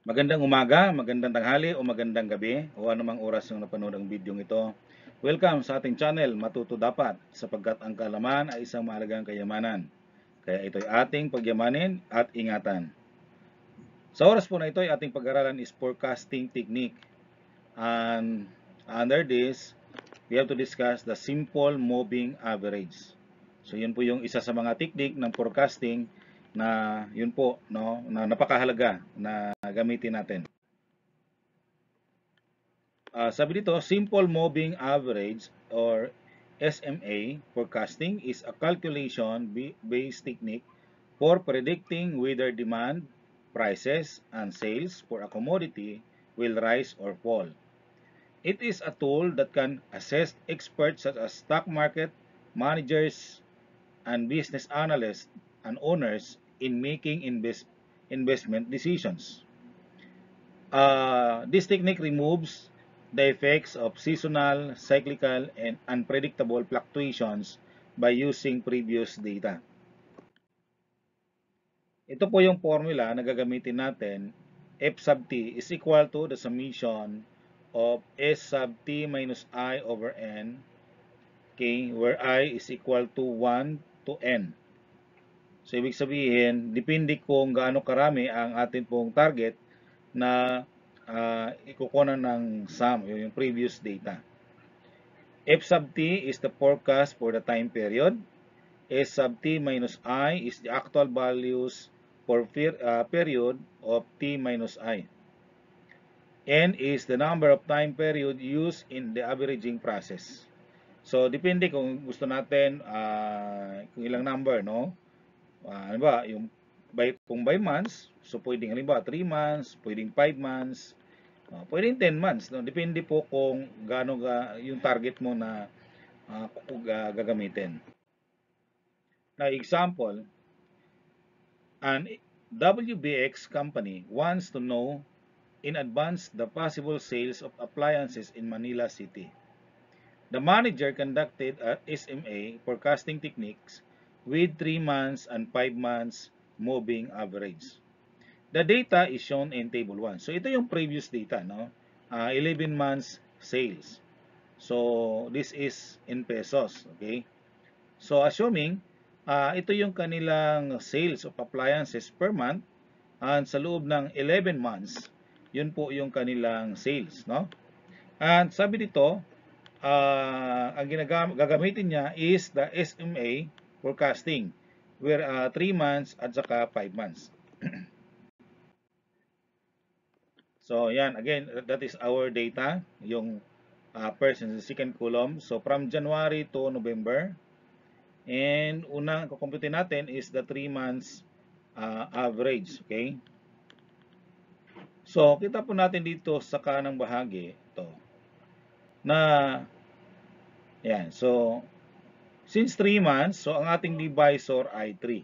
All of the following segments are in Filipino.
Magandang umaga, magandang tanghali o magandang gabi o anumang oras yung napanood ang video ito. Welcome sa ating channel, Matuto Dapat, sapagkat ang kaalaman ay isang mahalagang kayamanan. Kaya ito'y ating pagyamanin at ingatan. Sa oras po na ito ay ating pag-aralan is forecasting technique. And under this, we have to discuss the simple moving average. So yun po yung isa sa mga technique ng forecasting na yun po no, na napakahalaga na gamitin natin. Sabi dito, simple moving average or SMA forecasting is a calculation-based technique for predicting whether demand, prices, and sales for a commodity will rise or fall. It is a tool that can assist experts such as stock market managers and business analysts and owners in making investment decisions. This technique removes the effects of seasonal, cyclical, and unpredictable fluctuations by using previous data. Ito po yung formula na gagamitin natin. F sub t is equal to the summation of S sub t minus I over n, okay, where I is equal to 1 to n. So, ibig sabihin, depende kung gaano karami ang atin pong target na ikukunan ng sum, yung previous data. F sub t is the forecast for the time period. S sub t minus I is the actual values for period of t minus I. N is the number of time period used in the averaging process. So, depende kung gusto natin kung ilang number, no? Halimbawa, kung by months, so pwedeng halimbawa 3 months, pwedeng 5 months, pwedeng 10 months. No? Depende po kung gaano yung target mo na gagamitin. Now, example, an WBX company wants to know in advance the possible sales of appliances in Manila City. The manager conducted a SMA forecasting techniques with 3 months and 5 months moving average. The data is shown in table 1. So ito yung previous data, no? 11 months sales. So this is in pesos, okay? So assuming ito yung kanilang sales of appliances per month, and sa loob ng 11 months, yun po yung kanilang sales, no? And sabi dito, ang gagamitin niya is the SMA forecasting, where 3 months at saka 5 months. So, yan. Again, that is our data. Yung first and second column. So, from January to November. And unang kukumpute natin is the 3 months average. Okay? So, kita po natin dito sa kanang bahagi. Ito. Na, yan. So, since 3 months, so ang ating divisor ay 3.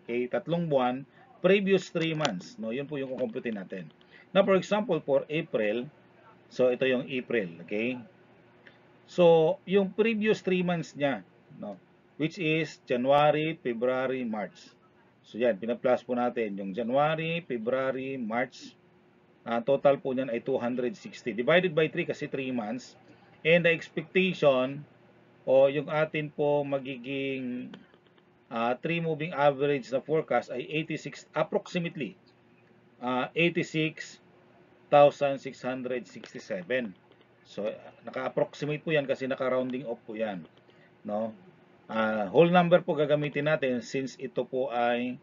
Okay? 3 buwan. Previous 3 months. No? Yun po yung kukumpute natin. Now, for example, for April, so ito yung April, okay? So, yung previous 3 months niya, no, which is January, February, March. So, yan, pina-plus po natin yung January, February, March. Total po niyan ay 260. Divided by 3 kasi 3 months. And the expectation, o yung atin po magiging 3 moving average na forecast ay 86, approximately 86,667. So, naka-approximate po yan kasi naka-rounding off po yan. No? Whole number po gagamitin natin since ito po ay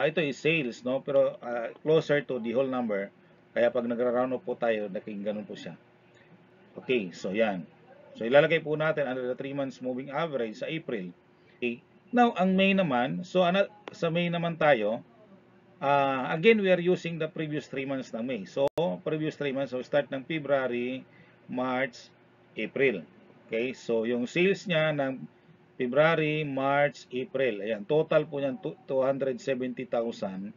ito is sales, no? Pero closer to the whole number. Kaya pag nagra-round off po tayo, naging ganun po siya. Okay, so yan. So, ilalagay po natin under the 3 months moving average sa April. Okay. Now, ang May naman, so sa May naman tayo, again, we are using the previous 3 months ng May. So, previous 3 months, so start ng February, March, April. Okay, so yung sales niya ng February, March, April, ayan, total po niyan 270,000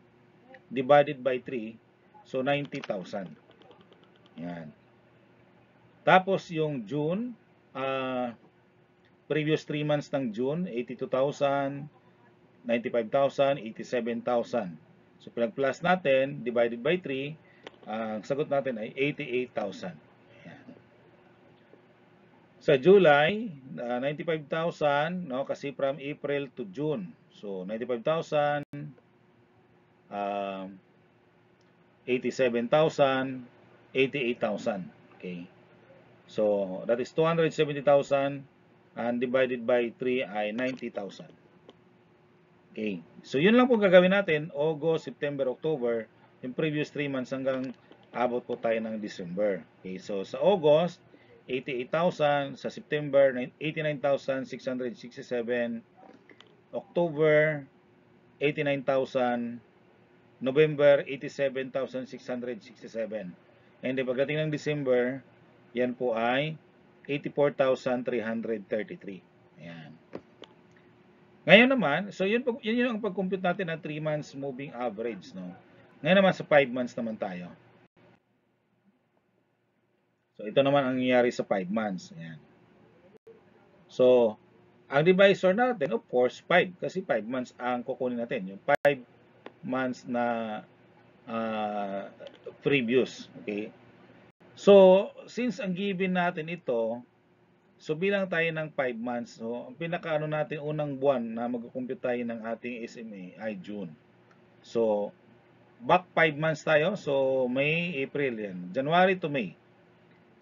divided by 3, so 90,000. Ayan. Tapos yung June, previous 3 months ng June, 82,000, 95,000, 87,000. So, pinag-plus natin, divided by 3, ang sagot natin ay 88,000. Ayan. Sa July, 95,000, no, kasi from April to June. So, 95,000, 87,000, 88,000. Okay. So, that is 270,000 and divided by 3 ay 90,000. Okay. So, yun lang po gagawin natin. August, September, October, yung previous 3 months hanggang abot po tayo ng December. Okay. So, sa August, 88,000. Sa September, 89,667. October, 89,000. November, 87,667. And then, pagdating ng December, yan po ay 84,333. Ayan. Ngayon naman, so yun yung ang pag-compute natin ng 3 months moving average, no? Ngayon naman sa 5 months naman tayo. So ito naman ang nangyayari sa 5 months. Ayan. So, ang divisor natin, of course, 5. Kasi 5 months ang kukunin natin. Yung 5 months na previous. Okay? So, since ang given natin ito, so bilang tayo ng 5 months, so ang pinakaano natin unang buwan na mag-compute tayo ng ating SMA ay June. So, back 5 months tayo. So, May, April yan. January to May.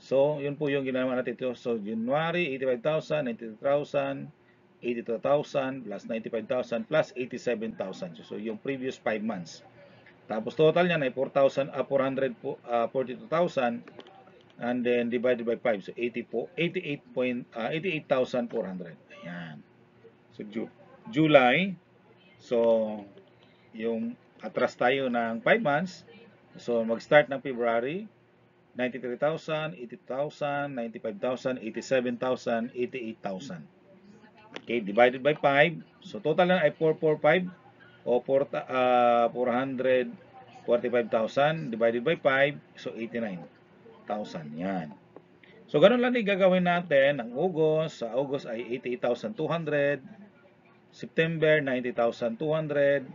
So, yun po yung ginawa natin ito. So, January, 85,000, 92,000, 82,000, plus 95,000, plus 87,000. So, yung previous 5 months. Tapos, total niyan ay 442,000 and then divided by 5. So, 88,400. Ayan. So, July. So, yung atras tayo ng 5 months. So, mag-start ng February, 93,000, 80,000, 95,000, 87,000, 88,000. Okay, divided by 5. So, total lang ay 445 o 445,000 divided by 5. So, 89,000. Yan. So, ganun lang din gagawin natin ng August. Sa August ay 88,200. September, 90,200.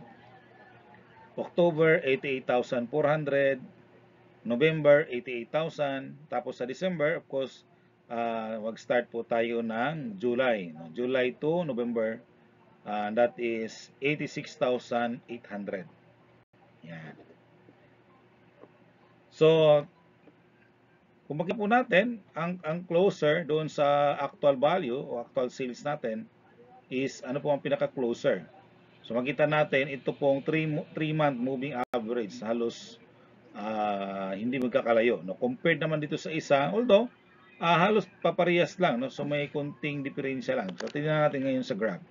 October, 88,400. November, 88,000. Tapos sa December, of course, mag-start po tayo ng July. No? July to November, that is 86,800. Yan. So, kung makikita po natin, ang closer doon sa actual value o actual sales natin is ano po ang pinaka-closer. So makita natin ito pong 3-month moving average, halos hindi magkakalayo, no? Compared naman dito sa isa, although halos paparehas lang, no? So may konting diferensya lang. So tingnan natin ngayon sa graph.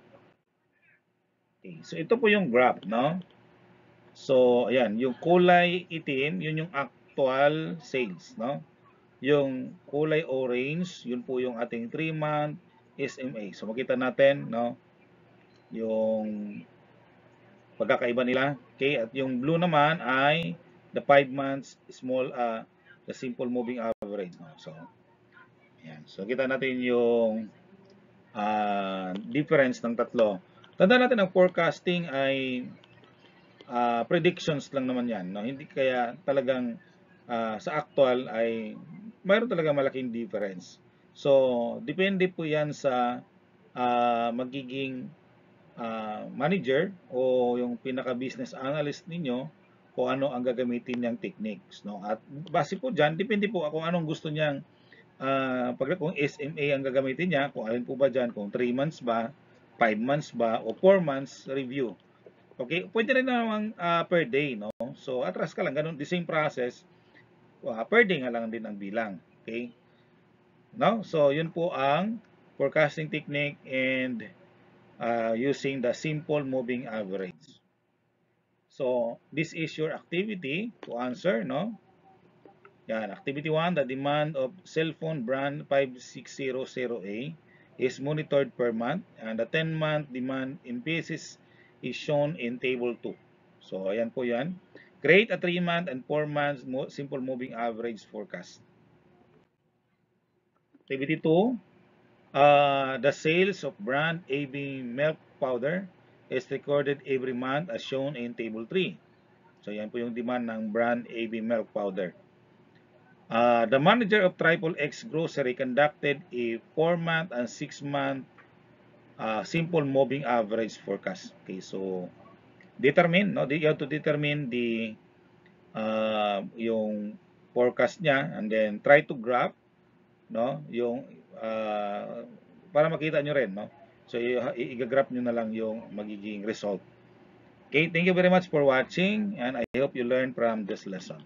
Okay. So ito po yung graph, no? So ayan, yung kulay itim, yun yung actual sales, no? Yung kulay orange, yun po yung ating 3-month SMA. So makita natin, no, yung pagkakaiba nila. Okay, at yung blue naman ay the 5 months small the simple moving average, no. So ayan. So kita natin yung difference ng tatlo. Tandaan natin ang forecasting ay predictions lang naman 'yan, no. Hindi kaya talagang sa actual ay mayroon talaga malaking difference. So, depende po yan sa magiging manager o yung pinaka-business analyst ninyo kung ano ang gagamitin niyang techniques. No? At base po dyan, depende po kung anong gusto niyang, kung SMA ang gagamitin niya, kung alin po ba dyan, kung 3 months ba, 5 months ba, o 4 months review. Okay, pwede rin naman per day, no? So, atras ka lang, ganun, the same process, per day nga lang din ang bilang. Okay? No? So, yun po ang forecasting technique and using the simple moving average. So, this is your activity to answer, no? Yan, activity 1, the demand of cellphone brand 5600A is monitored per month and the 10-month demand in pieces is shown in table 2. So, ayan po yan. Create a 3-month and 4-month simple moving average forecast. Activity 2, the sales of brand AB milk powder is recorded every month as shown in table 3. So yan po yung demand ng brand AB Milk Powder. The manager of Triple X Grocery conducted a 4-month and 6-month simple moving average forecast. Okay, so determine, no? You have to determine the yung forecast niya, and then try to graph, no? Yung para makita nyo rin, no? So i-graph nyo na lang yung magiging result. Okay, thank you very much for watching, and I hope you learned from this lesson.